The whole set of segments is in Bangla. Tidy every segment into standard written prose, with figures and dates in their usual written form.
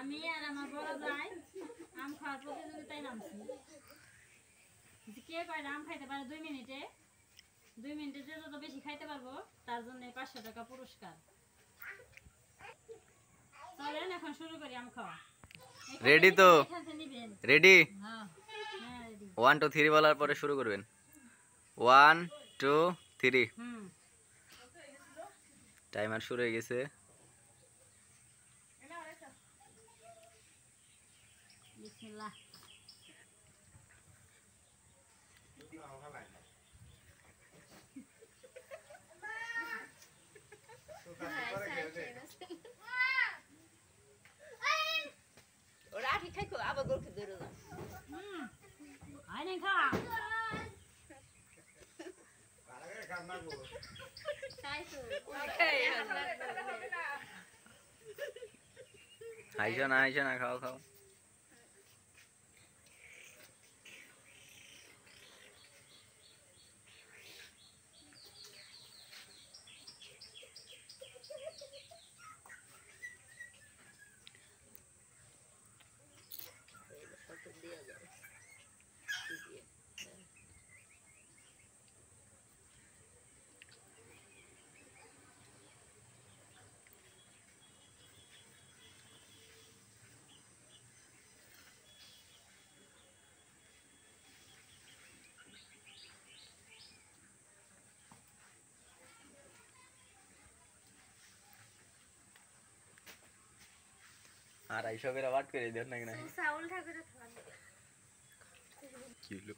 আমি আর আমার বড় ভাই আম খাওয়ার প্রতিযোগিতায় নামছি। কে কয়টা আম খাইতে পারে 2 মিনিটে, 2 মিনিটে যে যত বেশি খাইতে পারবো তার জন্য 500 টাকা পুরস্কার। চলেন এখন শুরু করি আম খাওয়া। রেডি তো? রেডি? হ্যাঁ হ্যাঁ রেডি। 1 2 3 বলার পরে শুরু করবেন। 1 2 3। টাইমার শুরু হয়ে গেছে। বিসমিল্লাহ। ওরা ঠিক খাইতো আবার গোলকে ধরে না। আই নাই খা। আরে কাম না গো। খাইতো। আইসো না খাও খাও। আর আইসো করে বাট করে দেন নাকি না চাউল ঠাকুরে খাওয়া কি হলো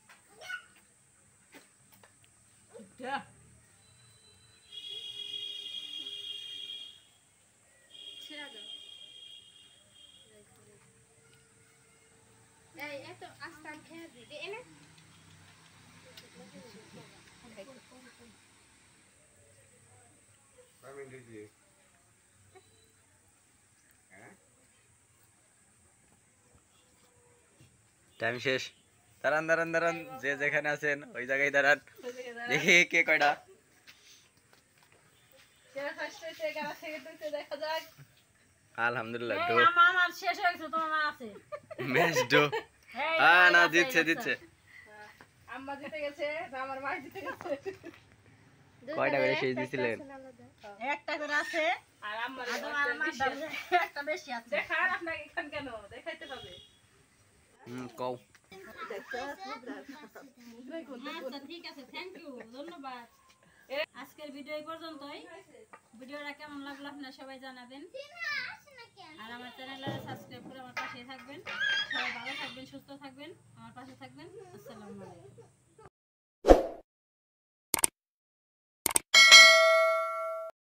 যা ছেড়া দাও। এই এত আস্তান খেয়ে দিতে এনে আমি দিদি টাইম শেষ। দাঁড়ান যে যেখানে আছেন ওই জায়গায় দাঁড়ান। দেখি কে কয়টা। আলহামদুলিল্লাহ ডো আমার শেষ হয়ে গেছে, তোমার আছে ম্যাচ ডো। না জিতছে আম্মা জিতে গেছে, আমার মা জিতে গেছে। কয়টা করে শেষ দিছিলেন? একটা করে আছে আর আম্মার একটা বেশি আছে। দেখার আপনাকে এখান কেন দেখাইতে হবে। কও। আচ্ছা ঠিক আছে, থ্যাংক ইউ, ধন্যবাদ। আজকের ভিডিও এই পর্যন্তই। ভিডিওটা কেমন লাগলো আপনারা সবাই জানাবেন।